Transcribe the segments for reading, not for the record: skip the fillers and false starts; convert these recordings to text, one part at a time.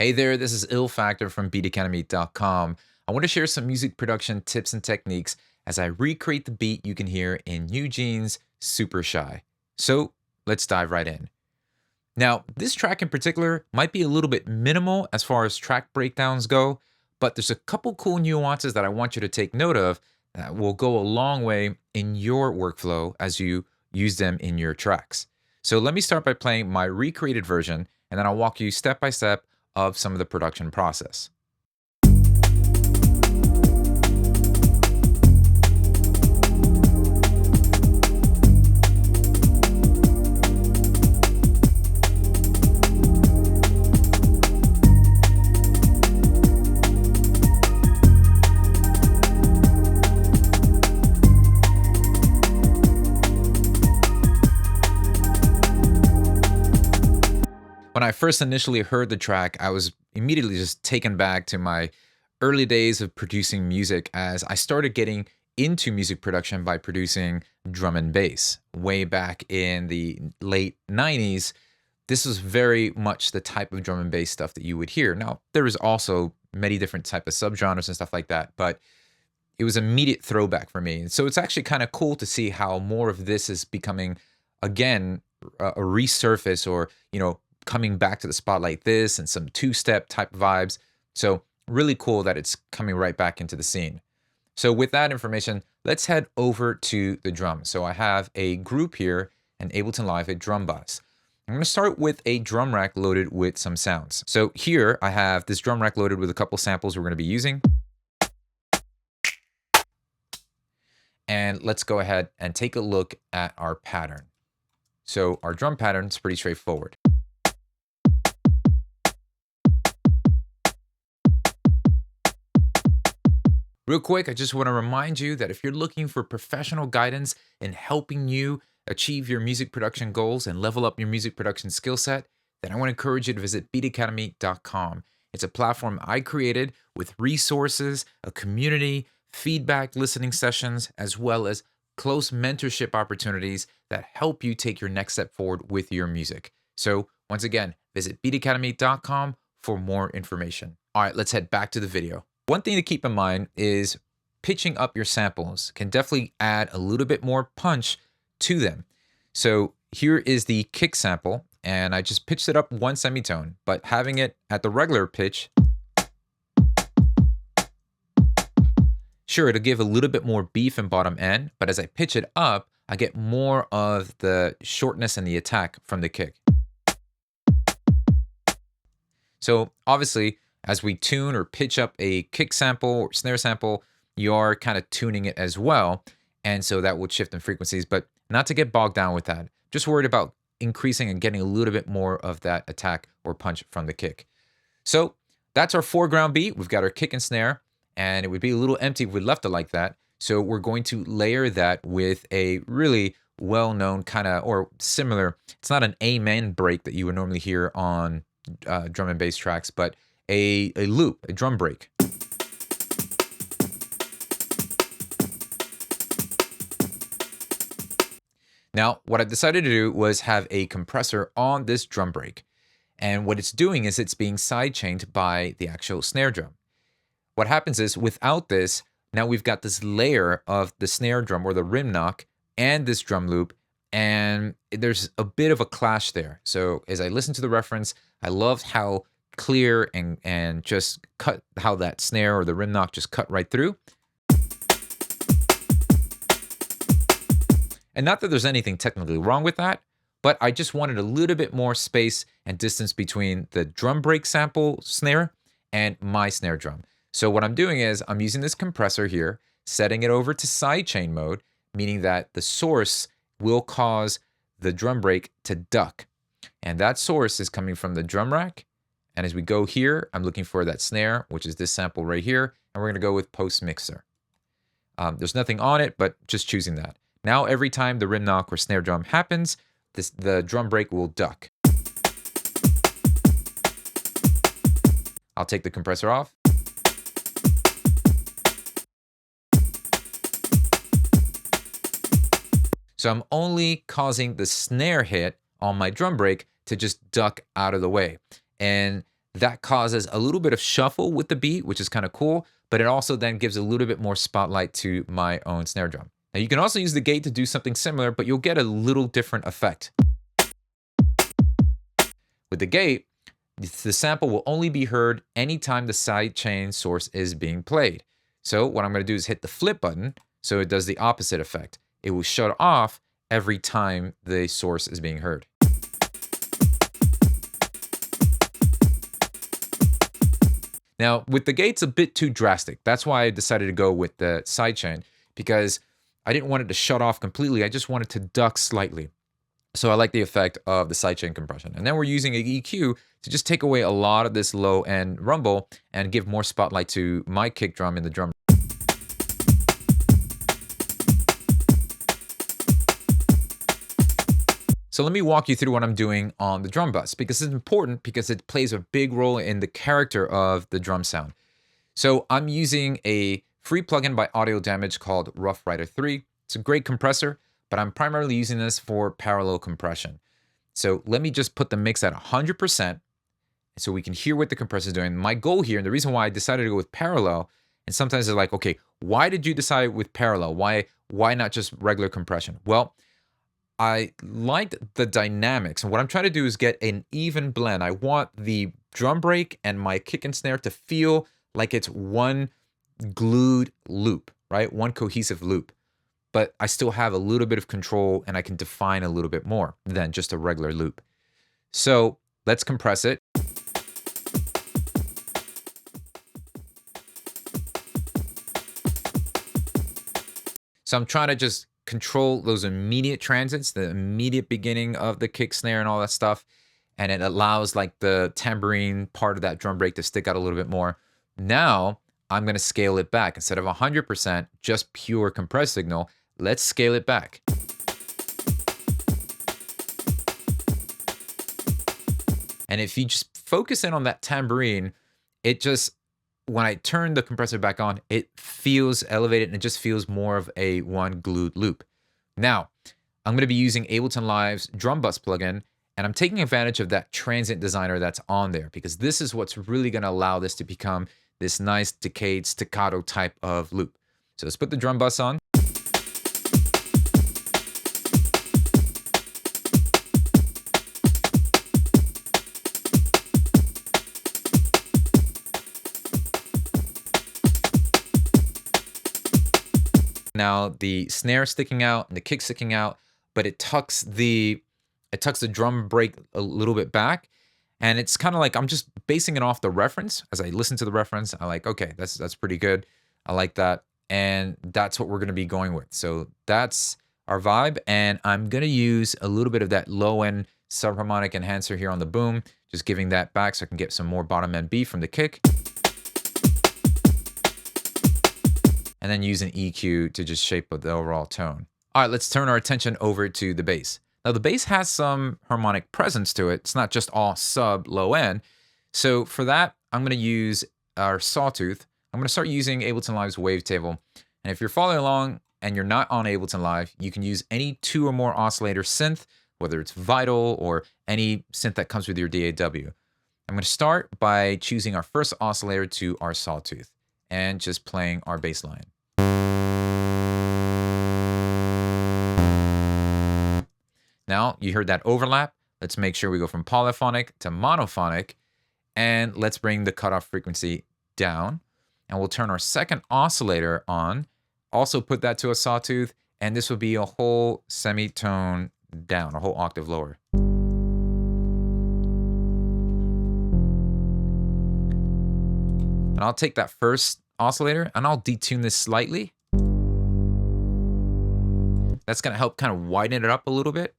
Hey there, this is Ill Factor from beatacademy.com. I want to share some music production tips and techniques as I recreate the beat you can hear in NewJeans' Super Shy. So let's dive right in. Now, this track in particular might be a little bit minimal as far as track breakdowns go, but there's a couple cool nuances that I want you to take note of that will go a long way in your workflow as you use them in your tracks. So let me start by playing my recreated version, and then I'll walk you step by step of some of the production process. When I first initially heard the track, I was immediately just taken back to my early days of producing music as I started getting into music production by producing drum and bass. Way back in the late 90s, this was very much the type of drum and bass stuff that you would hear. Now, there was also many different type of subgenres and stuff like that, but it was an immediate throwback for me. And so it's actually kind of cool to see how more of this is becoming, again, a resurface or, coming back to the spotlight this and some two-step type vibes. So really cool that it's coming right back into the scene. So with that information, let's head over to the drum. So I have a group here in Ableton Live, a drum bus. I'm going to start with a drum rack loaded with some sounds. So here I have this drum rack loaded with a couple samples we're going to be using. And let's go ahead and take a look at our pattern. So our drum pattern is pretty straightforward. Real quick, I just want to remind you that if you're looking for professional guidance in helping you achieve your music production goals and level up your music production skill set, then I want to encourage you to visit beatacademy.com. It's a platform I created with resources, a community, feedback, listening sessions, as well as close mentorship opportunities that help you take your next step forward with your music. So once again, visit beatacademy.com for more information. All right, let's head back to the video. One thing to keep in mind is pitching up your samples can definitely add a little bit more punch to them. So here is the kick sample, and I just pitched it up one semitone, but having it at the regular pitch, sure, it'll give a little bit more beef in bottom end, but as I pitch it up, I get more of the shortness and the attack from the kick. So obviously, as we tune or pitch up a kick sample or snare sample, you are kind of tuning it as well. And so that would shift in frequencies, but not to get bogged down with that. Just worried about increasing and getting a little bit more of that attack or punch from the kick. So that's our foreground beat. We've got our kick and snare, and it would be a little empty if we left it like that. So we're going to layer that with a really well-known kind of, or similar, it's not an amen break that you would normally hear on drum and bass tracks, but a loop, a drum break. Now, what I decided to do was have a compressor on this drum break. And what it's doing is it's being sidechained by the actual snare drum. What happens is without this, now we've got this layer of the snare drum or the rim knock and this drum loop, and there's a bit of a clash there. So as I listen to the reference, I loved how clear and just cut, how that snare or the rim knock just cut right through. And not that there's anything technically wrong with that, but I just wanted a little bit more space and distance between the drum break sample snare and my snare drum. So what I'm doing is I'm using this compressor here, setting it over to sidechain mode, meaning that the source will cause the drum break to duck. And that source is coming from the drum rack. And as we go here, I'm looking for that snare, which is this sample right here. And we're going to go with post mixer. There's nothing on it, but just choosing that. Now, every time the rim knock or snare drum happens, the drum break will duck. I'll take the compressor off. So I'm only causing the snare hit on my drum break to just duck out of the way. And That causes a little bit of shuffle with the beat, which is kind of cool, but it also then gives a little bit more spotlight to my own snare drum. Now you can also use the gate to do something similar, but you'll get a little different effect. With the gate, the sample will only be heard anytime the sidechain source is being played. So what I'm going to do is hit the flip button, so it does the opposite effect. It will shut off every time the source is being heard. Now, with the gate's a bit too drastic. That's why I decided to go with the sidechain, because I didn't want it to shut off completely. I just wanted to duck slightly. So I like the effect of the sidechain compression. And then we're using an EQ to just take away a lot of this low end rumble and give more spotlight to my kick drum in the drum. So let me walk you through what I'm doing on the drum bus, because it's important, because it plays a big role in the character of the drum sound. So I'm using a free plugin by Audio Damage called Rough Rider 3. It's a great compressor, but I'm primarily using this for parallel compression. So let me just put the mix at 100% so we can hear what the compressor is doing. My goal here, and the reason why I decided to go with parallel, and sometimes they're like, okay, why did you decide with parallel? Why not just regular compression? Well, I liked the dynamics, and what I'm trying to do is get an even blend. I want the drum break and my kick and snare to feel like it's one glued loop, right? One cohesive loop. But I still have a little bit of control, and I can define a little bit more than just a regular loop. So let's compress it. So I'm trying to just control those immediate transits, the immediate beginning of the kick snare and all that stuff. And it allows like the tambourine part of that drum break to stick out a little bit more. Now I'm going to scale it back. Instead of 100%, just pure compressed signal, let's scale it back. And if you just focus in on that tambourine, it just, when I turn the compressor back on, it feels elevated and it just feels more of a one glued loop. Now, I'm going to be using Ableton Live's Drum Bus plugin, and I'm taking advantage of that transient designer that's on there, because this is what's really going to allow this to become this nice decayed staccato type of loop. So let's put the drum bus on. Now the snare sticking out and the kick sticking out, but it tucks the drum break a little bit back. And it's kind of like I'm just basing it off the reference. As I listen to the reference, I like, okay, that's pretty good. I like that. And that's what we're going to be going with. So that's our vibe. And I'm going to use a little bit of that low end subharmonic enhancer here on the boom, just giving that back so I can get some more bottom end beat from the kick. And then use an EQ to just shape the overall tone. All right, let's turn our attention over to the bass. Now the bass has some harmonic presence to it. It's not just all sub low end. So for that, I'm going to use our sawtooth. I'm going to start using Ableton Live's wavetable. And if you're following along and you're not on Ableton Live, you can use any 2 or more oscillator synth, whether it's Vital or any synth that comes with your DAW. I'm going to start by choosing our first oscillator to our sawtooth and just playing our bass line. Now you heard that overlap. Let's make sure we go from polyphonic to monophonic, and let's bring the cutoff frequency down. And we'll turn our second oscillator on, also put that to a sawtooth, and this will be a whole semitone down, a whole octave lower. And I'll take that first oscillator and I'll detune this slightly. That's going to help kind of widen it up a little bit.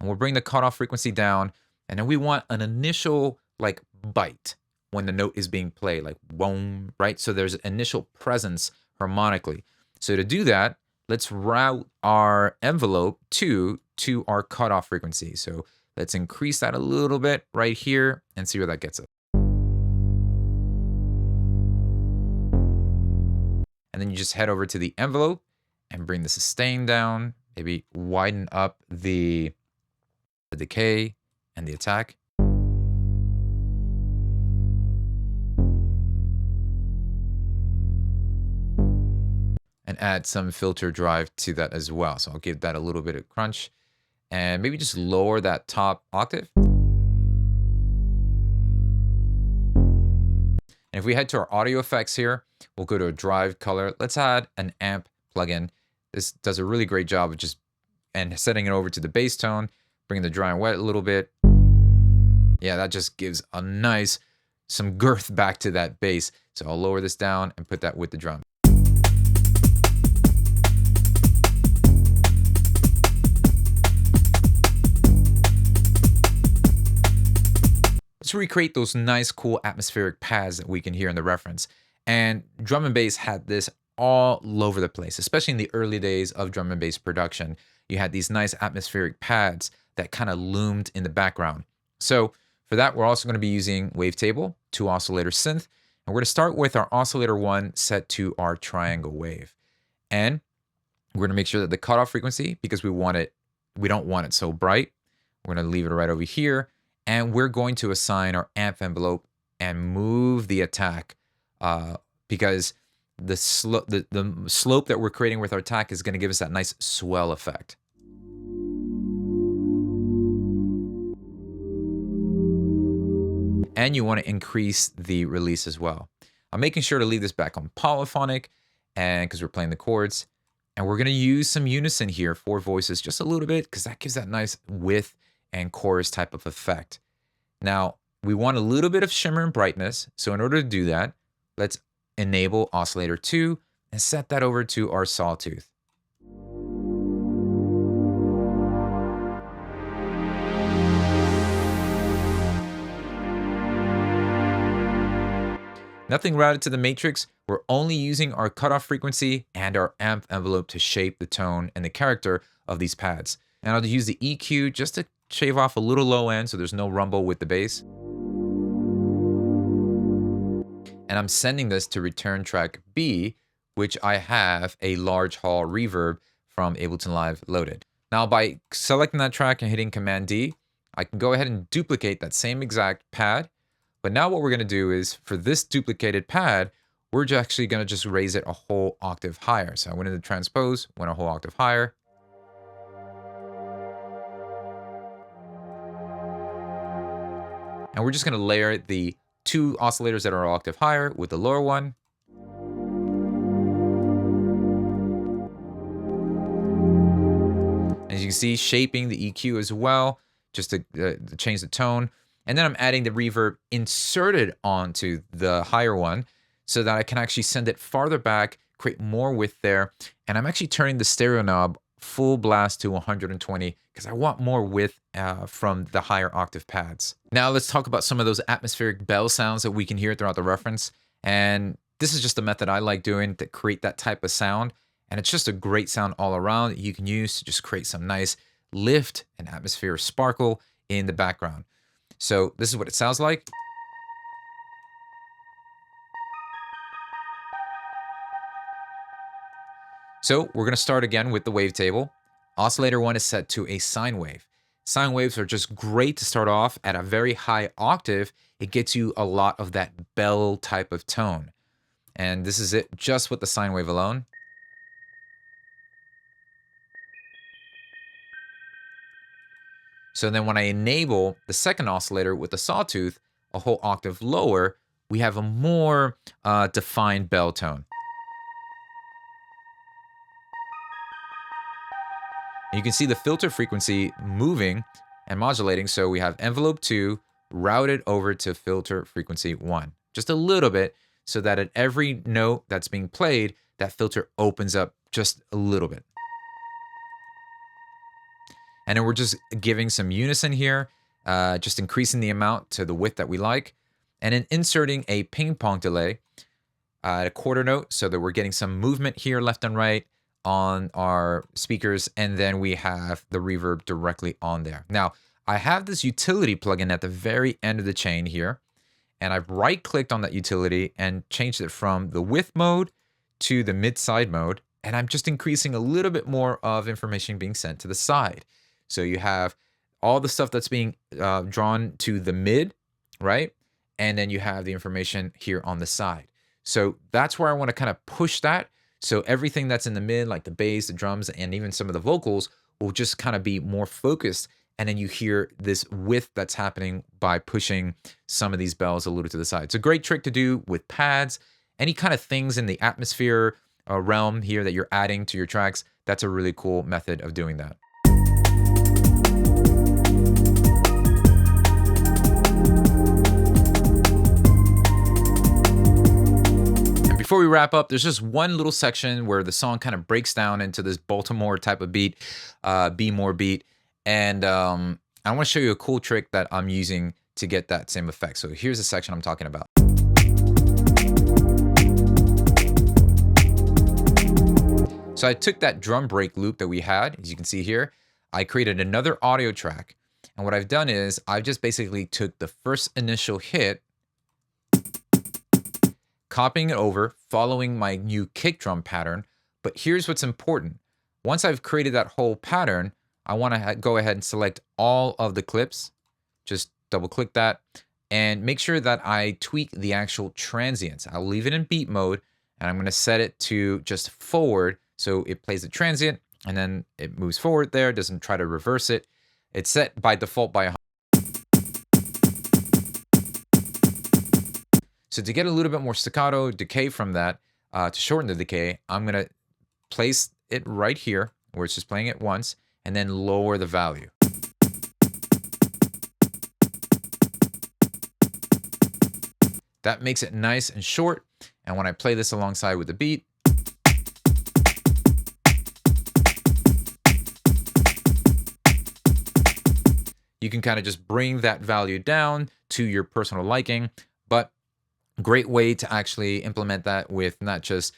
And we'll bring the cutoff frequency down. And then we want an initial like bite when the note is being played, like boom, right? So there's initial presence harmonically. So to do that, let's route our envelope to our cutoff frequency. So let's increase that a little bit right here and see where that gets us. And then you just head over to the envelope and bring the sustain down, maybe widen up the decay and the attack. and add some filter drive to that as well. So I'll give that a little bit of crunch and maybe just lower that top octave. And if we head to our audio effects here, we'll go to a drive color. Let's add an amp plugin. This does a really great job of just setting it over to the bass tone, bringing the dry and wet a little bit. Yeah, that just gives a nice, some girth back to that bass. So I'll lower this down and put that with the drum. Let's recreate those nice, cool atmospheric pads that we can hear in the reference. And drum and bass had this all over the place, especially in the early days of drum and bass production. You had these nice atmospheric pads that kind of loomed in the background. So for that, we're also going to be using Wavetable, 2 oscillator synth. And we're going to start with our oscillator 1 set to our triangle wave. And we're going to make sure that the cutoff frequency, because we don't want it so bright, we're going to leave it right over here. And we're going to assign our amp envelope and move the attack because the slope that we're creating with our attack is going to give us that nice swell effect. And you want to increase the release as well. I'm making sure to leave this back on polyphonic and because we're playing the chords. And we're going to use some unison here for voices just a little bit because that gives that nice width and chorus type of effect. Now, we want a little bit of shimmer and brightness. So in order to do that, let's enable oscillator 2 and set that over to our sawtooth. Nothing routed to the matrix. We're only using our cutoff frequency and our amp envelope to shape the tone and the character of these pads. And I'll use the EQ just to shave off a little low end so there's no rumble with the bass. And I'm sending this to return track B, which I have a large hall reverb from Ableton Live loaded. Now by selecting that track and hitting Command D, I can go ahead and duplicate that same exact pad. But now what we're going to do is for this duplicated pad, we're actually going to just raise it a whole octave higher. So I went into transpose, went a whole octave higher. And we're just going to layer the 2 oscillators that are an octave higher with the lower one. As you can see, shaping the EQ as well, just to change the tone. And then I'm adding the reverb inserted onto the higher one so that I can actually send it farther back, create more width there. And I'm actually turning the stereo knob full blast to 120 because I want more width from the higher octave pads. Now let's talk about some of those atmospheric bell sounds that we can hear throughout the reference. And this is just a method I like doing to create that type of sound. And it's just a great sound all around that you can use to just create some nice lift and atmosphere sparkle in the background. So this is what it sounds like. So we're going to start again with the wavetable. Oscillator 1 is set to a sine wave. Sine waves are just great to start off at a very high octave. It gets you a lot of that bell type of tone. And this is it just with the sine wave alone. So then when I enable the second oscillator with the sawtooth, a whole octave lower, we have a more defined bell tone. And you can see the filter frequency moving and modulating. So we have envelope 2 routed over to filter frequency 1. Just a little bit so that at every note that's being played, that filter opens up just a little bit. And then we're just giving some unison here, just increasing the amount to the width that we like. And then inserting a ping pong delay at a quarter note so that we're getting some movement here left and right on our speakers. And then we have the reverb directly on there. Now, I have this utility plugin at the very end of the chain here. And I've right-clicked on that utility and changed it from the width mode to the mid-side mode. And I'm just increasing a little bit more of information being sent to the side. So you have all the stuff that's being drawn to the mid, right? And then you have the information here on the side. So that's where I want to kind of push that So everything that's in the mid, like the bass, the drums, and even some of the vocals, will just kind of be more focused. And then you hear this width that's happening by pushing some of these bells a little to the side. It's a great trick to do with pads, any kind of things in the atmosphere realm here that you're adding to your tracks. That's a really cool method of doing that. Before we wrap up, there's just one little section where the song kind of breaks down into this Baltimore type of beat, be more beat. And I want to show you a cool trick that I'm using to get that same effect. So here's the section I'm talking about. So I took that drum break loop that we had, as you can see here, I created another audio track. And what I've done is I've just basically took the first initial hit, copying it over, following my new kick drum pattern. But here's what's important. Once I've created that whole pattern, I want to go ahead and select all of the clips. Just double click that and make sure that I tweak the actual transients. I'll leave it in beat mode and I'm going to set it to just forward. So it plays the transient and then it moves forward there. Doesn't try to reverse it. It's set by default by 100. So to get a little bit more staccato decay from that, to shorten the decay, I'm going to place it right here where it's just playing it once and then lower the value. That makes it nice and short. And when I play this alongside with the beat, you can kind of just bring that value down to your personal liking. But great way to actually implement that with not just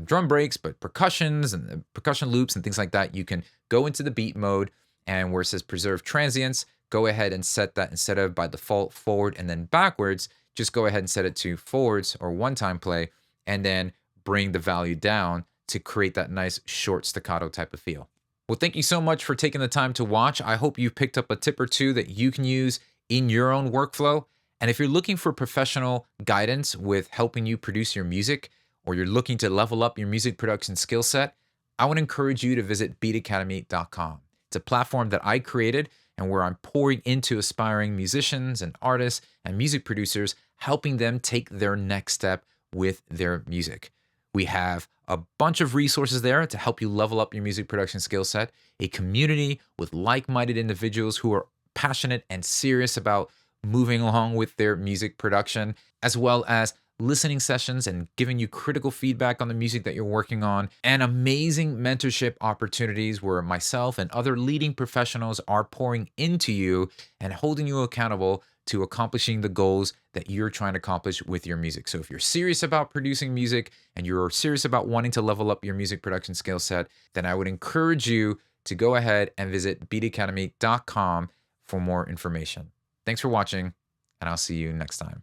drum breaks, but percussions and percussion loops and things like that. You can go into the beat mode and where it says preserve transients, go ahead and set that instead of by default forward and then backwards, just go ahead and set it to forwards or one-time play and then bring the value down to create that nice short staccato type of feel. Well, thank you so much for taking the time to watch. I hope you picked up a tip or two that you can use in your own workflow. And if you're looking for professional guidance with helping you produce your music, or you're looking to level up your music production skill set, I would encourage you to visit beatacademy.com. It's a platform that I created and where I'm pouring into aspiring musicians and artists and music producers, helping them take their next step with their music. We have a bunch of resources there to help you level up your music production skill set, a community with like-minded individuals who are passionate and serious about moving along with their music production, as well as listening sessions and giving you critical feedback on the music that you're working on, and amazing mentorship opportunities where myself and other leading professionals are pouring into you and holding you accountable to accomplishing the goals that you're trying to accomplish with your music. So if you're serious about producing music and you're serious about wanting to level up your music production skill set, then I would encourage you to go ahead and visit beatacademy.com for more information. Thanks for watching, and I'll see you next time.